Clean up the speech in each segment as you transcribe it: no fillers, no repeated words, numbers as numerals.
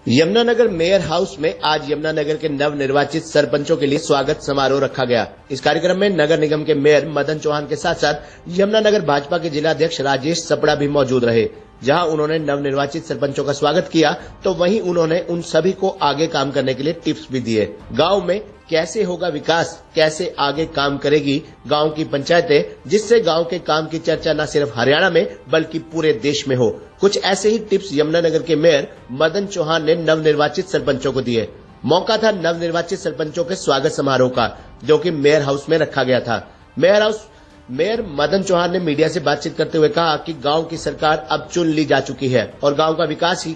Yamunanagar mayor house में आज यमुनानगर के नव निर्वाचित सरपंचों के लिए स्वागत समारोह रखा गया। इस कार्यक्रम में नगर निगम के मेयर मदन चौहान के साथ साथ यमुनानगर भाजपा के जिलाध्यक्ष राजेश सपड़ा भी मौजूद रहे। जहां उन्होंने नव निर्वाचित सरपंचों का स्वागत किया तो वहीं उन्होंने उन सभी को आगे काम करने के लिए टिप्स भी दिए। गाँव में कैसे होगा विकास, कैसे आगे काम करेगी गांव की पंचायतें, जिससे गांव के काम की चर्चा न सिर्फ हरियाणा में बल्कि पूरे देश में हो। कुछ ऐसे ही टिप्स यमुनानगर के मेयर मदन चौहान ने नवनिर्वाचित सरपंचों को दिए। मौका था नवनिर्वाचित सरपंचों के स्वागत समारोह का, जो कि मेयर हाउस में रखा गया था। मेयर मदन चौहान ने मीडिया से बातचीत करते हुए कहा कि गांव की सरकार अब चुन ली जा चुकी है और गांव का विकास ही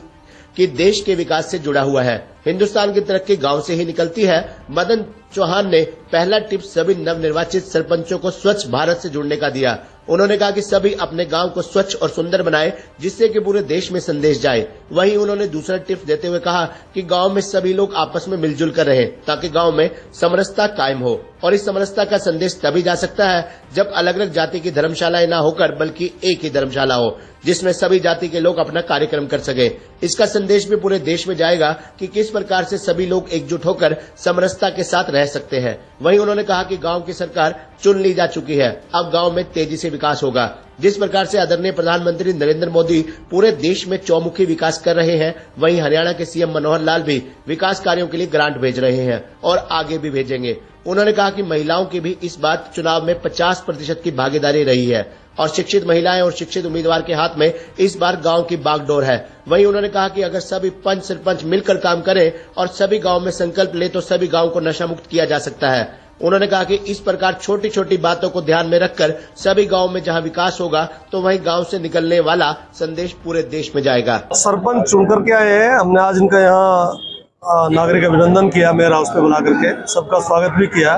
कि देश के विकास से जुड़ा हुआ है। हिंदुस्तान की तरक्की गांव से ही निकलती है। मदन चौहान ने पहला टिप्स सभी नवनिर्वाचित सरपंचों को स्वच्छ भारत से जुड़ने का दिया। उन्होंने कहा कि सभी अपने गांव को स्वच्छ और सुंदर बनाएं, जिससे कि पूरे देश में संदेश जाए। वहीं उन्होंने दूसरा टिप्स देते हुए कहा कि गांव में सभी लोग आपस में मिलजुल कर रहें, ताकि गांव में समरसता कायम हो। और इस समरसता का संदेश तभी जा सकता है जब अलग अलग जाति की धर्मशालाएं न होकर बल्कि एक ही धर्मशाला हो, जिसमें सभी जाति के लोग अपना कार्यक्रम कर सके। इसका संदेश भी पूरे देश में जाएगा कि किस प्रकार से सभी लोग एकजुट होकर समरसता के साथ रह सकते हैं। वहीं उन्होंने कहा कि गांव की सरकार चुन ली जा चुकी है, अब गांव में तेजी से विकास होगा। जिस प्रकार से आदरणीय प्रधानमंत्री नरेंद्र मोदी पूरे देश में चौमुखी विकास कर रहे हैं, वहीं हरियाणा के सीएम मनोहर लाल भी विकास कार्यों के लिए ग्रांट भेज रहे हैं और आगे भी भेजेंगे। उन्होंने कहा कि महिलाओं की भी इस बार चुनाव में 50% की भागीदारी रही है और शिक्षित महिलाएं और शिक्षित उम्मीदवार के हाथ में इस बार गांव की बागडोर है। वहीं उन्होंने कहा कि अगर सभी पंच सरपंच मिलकर काम करें और सभी गांव में संकल्प ले तो सभी गांव को नशा मुक्त किया जा सकता है। उन्होंने कहा कि इस प्रकार छोटी छोटी बातों को ध्यान में रखकर सभी गांव में जहां विकास होगा तो वहीं गांव से निकलने वाला संदेश पूरे देश में जाएगा। सरपंच चुन करके आए हैं, हमने आज इनका यहाँ नागरिक अभिनंदन किया, मेयर हाउस पे बुला करके सबका स्वागत भी किया।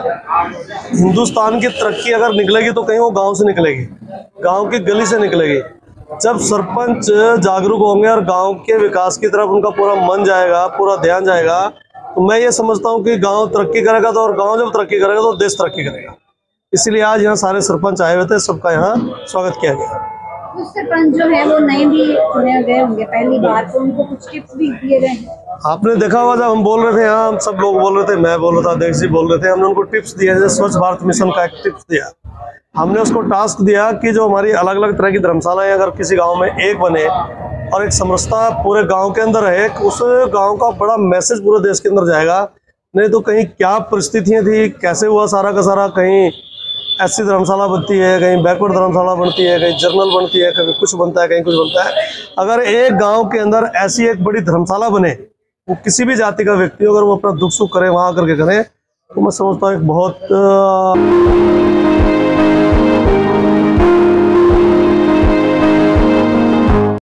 हिंदुस्तान की तरक्की अगर निकलेगी तो कहीं वो गांव से निकलेगी, गांव की गली से निकलेगी। जब सरपंच जागरूक होंगे और गांव के विकास की तरफ उनका पूरा मन जाएगा, पूरा ध्यान जाएगा, तो मैं ये समझता हूँ कि गांव तरक्की करेगा, तो और गांव जब तरक्की करेगा तो देश तरक्की करेगा। इसलिए आज यहाँ सारे सरपंच आए हुए थे, सबका यहाँ स्वागत किया गया। कुछ सरपंच जो है वो नए भी चुने गए होंगे पहली बार, तो उनको कुछ टिप्स भी दिए गए हैं। आपने देखा होगा जब हम बोल रहे थे यहाँ, हम सब लोग बोल रहे थे, मैं बोल रहा था, अध्यक्ष जी बोल रहे थे, हमने उनको टिप्स दिए। जैसे स्वच्छ भारत मिशन का एक टिप्स दिया, हमने उसको टास्क दिया कि जो हमारी अलग अलग तरह की धर्मशालाएं अगर किसी गाँव में एक बने और एक समरसता पूरे गांव के अंदर है, उस गांव का बड़ा मैसेज पूरे देश के अंदर जाएगा। नहीं तो कहीं क्या परिस्थितियां थी, कैसे हुआ सारा का सारा, कहीं ऐसी धर्मशाला बनती है, कहीं बैकवर्ड धर्मशाला बनती है, कहीं जर्नल बनती है, कहीं कुछ बनता है, कहीं कुछ बनता है। अगर एक गांव के अंदर ऐसी एक बड़ी धर्मशाला बने, वो किसी भी जाति का व्यक्ति अगर वो अपना दुख सुख करे वहां करके करे, तो मैं समझता हूँ एक बहुत